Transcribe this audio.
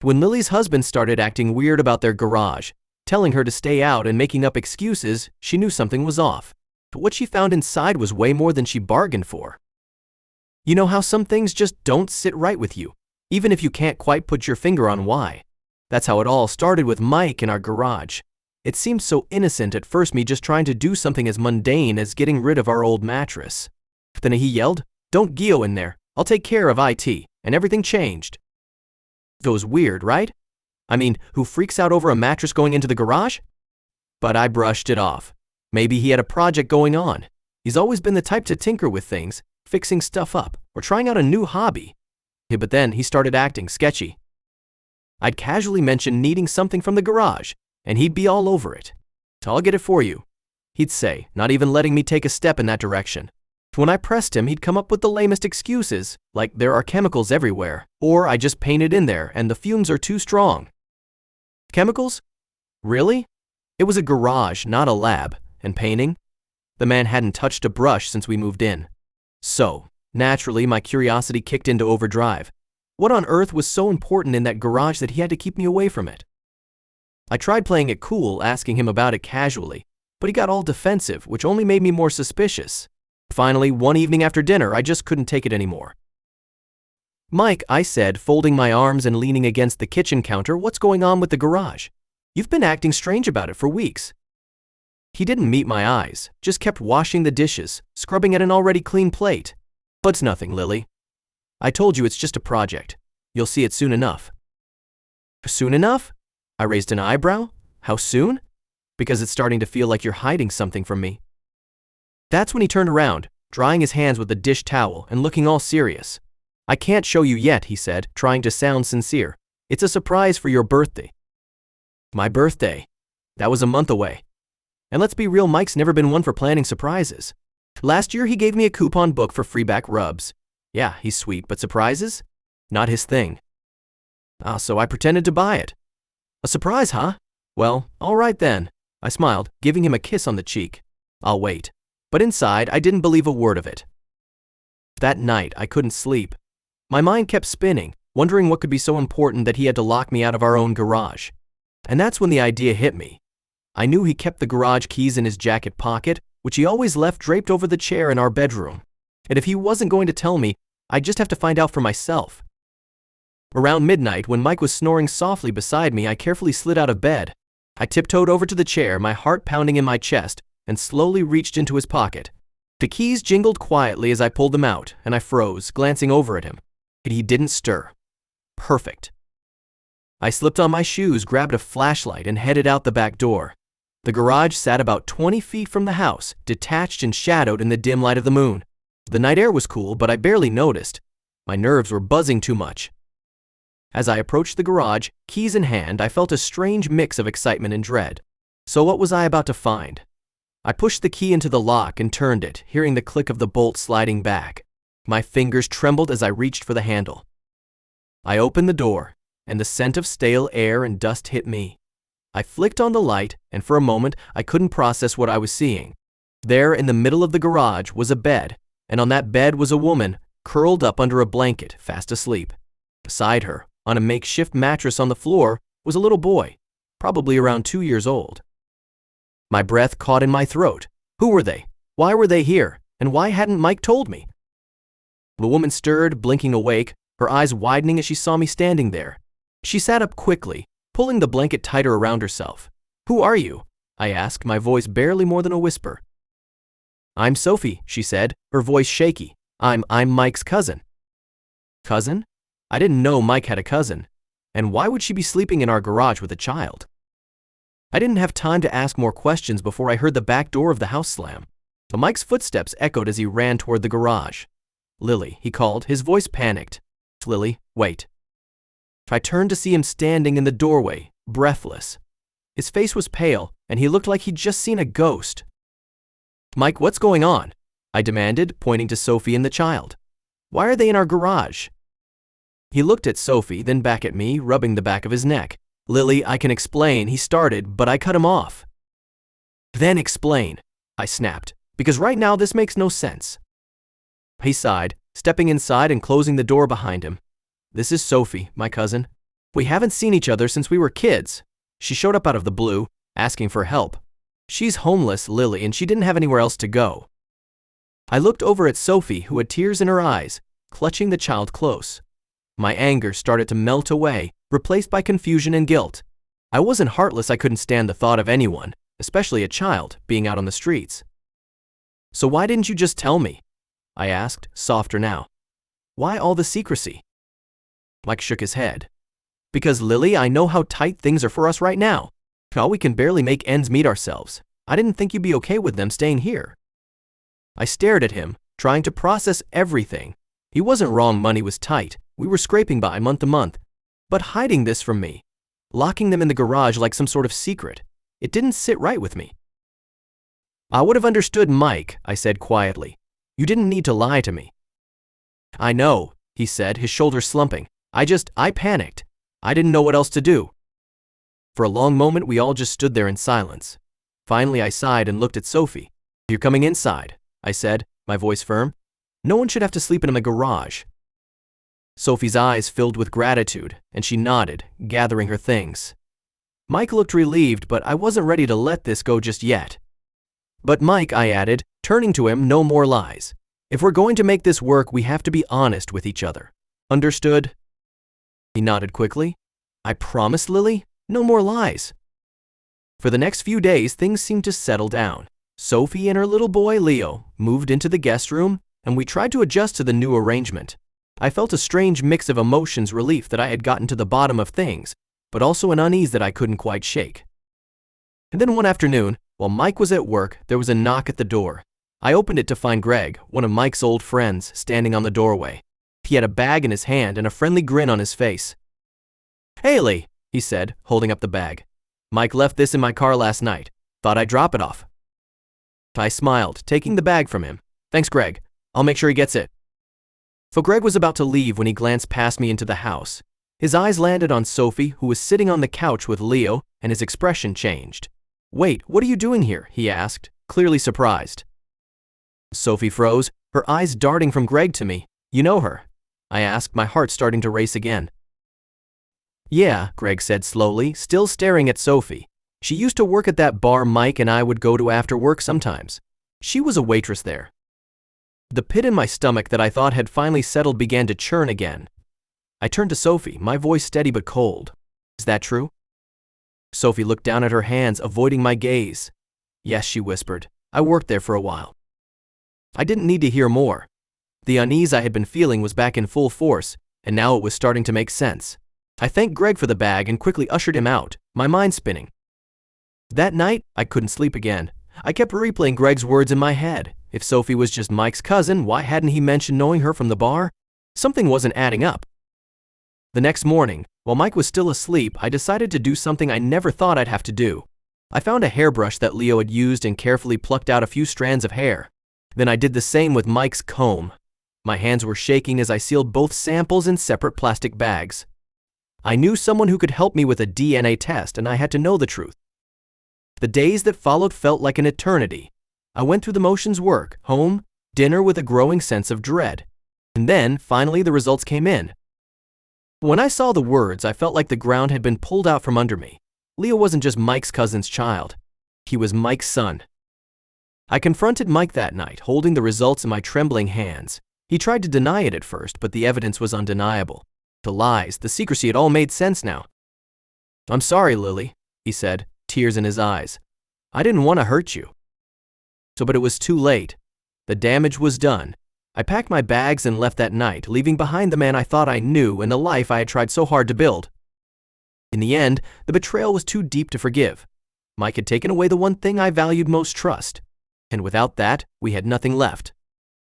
When Lily's husband started acting weird about their garage, telling her to stay out and making up excuses, she knew something was off. But what she found inside was way more than she bargained for. You know how some things just don't sit right with you, even if you can't quite put your finger on why. That's how it all started with Mike in our garage. It seemed so innocent at first, me just trying to do something as mundane as getting rid of our old mattress. Then he yelled, "Don't go in there, I'll take care of IT," and everything changed. It was weird, right? I mean, who freaks out over a mattress going into the garage? But I brushed it off. Maybe he had a project going on. He's always been the type to tinker with things, fixing stuff up, or trying out a new hobby. Yeah, but then he started acting sketchy. I'd casually mention needing something from the garage, and he'd be all over it. "I'll get it for you," he'd say, not even letting me take a step in that direction. When I pressed him, he'd come up with the lamest excuses, like there are chemicals everywhere, or I just painted in there and the fumes are too strong. Chemicals? Really? It was a garage, not a lab. And painting? The man hadn't touched a brush since we moved in. So, naturally, my curiosity kicked into overdrive. What on earth was so important in that garage that he had to keep me away from it? I tried playing it cool, asking him about it casually, but he got all defensive, which only made me more suspicious. Finally, one evening after dinner, I just couldn't take it anymore. "Mike," I said, folding my arms and leaning against the kitchen counter, "what's going on with the garage? You've been acting strange about it for weeks." He didn't meet my eyes, just kept washing the dishes, scrubbing at an already clean plate. "But it's nothing, Lily. I told you it's just a project. You'll see it soon enough." "Soon enough?" I raised an eyebrow. "How soon?" "Because it's starting to feel like you're hiding something from me." That's when he turned around, drying his hands with a dish towel and looking all serious. "I can't show you yet," he said, trying to sound sincere. "It's a surprise for your birthday." My birthday? That was a month away. And let's be real, Mike's never been one for planning surprises. Last year, he gave me a coupon book for free back rubs. Yeah, he's sweet, but surprises? Not his thing. So I pretended to buy it. "A surprise, huh? Well, all right then." I smiled, giving him a kiss on the cheek. "I'll wait." But inside, I didn't believe a word of it. That night, I couldn't sleep. My mind kept spinning, wondering what could be so important that he had to lock me out of our own garage. And that's when the idea hit me. I knew he kept the garage keys in his jacket pocket, which he always left draped over the chair in our bedroom. And if he wasn't going to tell me, I'd just have to find out for myself. Around midnight, when Mike was snoring softly beside me, I carefully slid out of bed. I tiptoed over to the chair, my heart pounding in my chest, and slowly reached into his pocket. The keys jingled quietly as I pulled them out, and I froze, glancing over at him. He didn't stir. Perfect. I slipped on my shoes, grabbed a flashlight, and headed out the back door. The garage sat about 20 feet from the house, detached and shadowed in the dim light of the moon. The night air was cool, but I barely noticed. My nerves were buzzing too much. As I approached the garage, keys in hand, I felt a strange mix of excitement and dread. So what was I about to find? I pushed the key into the lock and turned it, hearing the click of the bolt sliding back. My fingers trembled as I reached for the handle. I opened the door, and the scent of stale air and dust hit me. I flicked on the light, and for a moment, I couldn't process what I was seeing. There, in the middle of the garage, was a bed, and on that bed was a woman, curled up under a blanket, fast asleep. Beside her, on a makeshift mattress on the floor, was a little boy, probably around 2 years old. My breath caught in my throat. Who were they? Why were they here? And why hadn't Mike told me? The woman stirred, blinking awake, her eyes widening as she saw me standing there. She sat up quickly, pulling the blanket tighter around herself. "Who are you?" I asked, my voice barely more than a whisper. "I'm Sophie," she said, her voice shaky. I'm Mike's cousin." Cousin? I didn't know Mike had a cousin. And why would she be sleeping in our garage with a child? I didn't have time to ask more questions before I heard the back door of the house slam. Mike's footsteps echoed as he ran toward the garage. "Lily," he called, his voice panicked. "Lily, wait." I turned to see him standing in the doorway, breathless. His face was pale, and he looked like he'd just seen a ghost. "Mike, what's going on?" I demanded, pointing to Sophie and the child. "Why are they in our garage?" He looked at Sophie, then back at me, rubbing the back of his neck. "Lily, I can explain," he started, but I cut him off. "Then explain," I snapped, "because right now this makes no sense." He sighed, stepping inside and closing the door behind him. "This is Sophie, my cousin. We haven't seen each other since we were kids. She showed up out of the blue, asking for help. She's homeless, Lily, and she didn't have anywhere else to go. I looked over at Sophie, who had tears in her eyes, clutching the child close. My anger started to melt away, replaced by confusion and guilt. I wasn't heartless. I couldn't stand the thought of anyone, especially a child, being out on the streets. So why didn't you just tell me? I asked, softer now. Why all the secrecy? Mike shook his head. Because, Lily, I know how tight things are for us right now. How we can barely make ends meet ourselves. I didn't think you'd be okay with them staying here. I stared at him, trying to process everything. He wasn't wrong. Money was tight. We were scraping by month to month. But hiding this from me, locking them in the garage like some sort of secret, it didn't sit right with me. I would have understood, Mike, I said quietly. You didn't need to lie to me. I know, he said, his shoulders slumping. I panicked. I didn't know what else to do. For a long moment, we all just stood there in silence. Finally, I sighed and looked at Sophie. You're coming inside, I said, my voice firm. No one should have to sleep in the garage. Sophie's eyes filled with gratitude, and she nodded, gathering her things. Mike looked relieved, but I wasn't ready to let this go just yet. But Mike, I added, turning to him, no more lies. If we're going to make this work, we have to be honest with each other. Understood? He nodded quickly. I promise, Lily, no more lies. For the next few days, things seemed to settle down. Sophie and her little boy, Leo, moved into the guest room, and we tried to adjust to the new arrangement. I felt a strange mix of emotions, relief that I had gotten to the bottom of things, but also an unease that I couldn't quite shake. And then one afternoon, while Mike was at work, there was a knock at the door. I opened it to find Greg, one of Mike's old friends, standing on the doorway. He had a bag in his hand and a friendly grin on his face. Hey, Lee, he said, holding up the bag. Mike left this in my car last night. Thought I'd drop it off. I smiled, taking the bag from him. Thanks, Greg. I'll make sure he gets it. So Greg was about to leave when he glanced past me into the house. His eyes landed on Sophie, who was sitting on the couch with Leo, and his expression changed. Wait, what are you doing here? He asked, clearly surprised. Sophie froze, her eyes darting from Greg to me. You know her? I asked, my heart starting to race again. Yeah, Greg said slowly, still staring at Sophie. She used to work at that bar Mike and I would go to after work sometimes. She was a waitress there. The pit in my stomach that I thought had finally settled began to churn again. I turned to Sophie, my voice steady but cold. Is that true? Sophie looked down at her hands, avoiding my gaze. Yes, she whispered. I worked there for a while. I didn't need to hear more. The unease I had been feeling was back in full force, and now it was starting to make sense. I thanked Greg for the bag and quickly ushered him out, my mind spinning. That night, I couldn't sleep again. I kept replaying Greg's words in my head. If Sophie was just Mike's cousin, why hadn't he mentioned knowing her from the bar? Something wasn't adding up. The next morning, while Mike was still asleep, I decided to do something I never thought I'd have to do. I found a hairbrush that Leo had used and carefully plucked out a few strands of hair. Then I did the same with Mike's comb. My hands were shaking as I sealed both samples in separate plastic bags. I knew someone who could help me with a DNA test, and I had to know the truth. The days that followed felt like an eternity. I went through the motions: work, home, dinner, with a growing sense of dread. And then, finally, the results came in. When I saw the words, I felt like the ground had been pulled out from under me. Leo wasn't just Mike's cousin's child. He was Mike's son. I confronted Mike that night, holding the results in my trembling hands. He tried to deny it at first, but the evidence was undeniable. The lies, the secrecy, it all made sense now. I'm sorry, Lily, he said, tears in his eyes. I didn't want to hurt you. But it was too late. The damage was done. I packed my bags and left that night, leaving behind the man I thought I knew and the life I had tried so hard to build. In the end, the betrayal was too deep to forgive. Mike had taken away the one thing I valued most: trust. And without that, we had nothing left.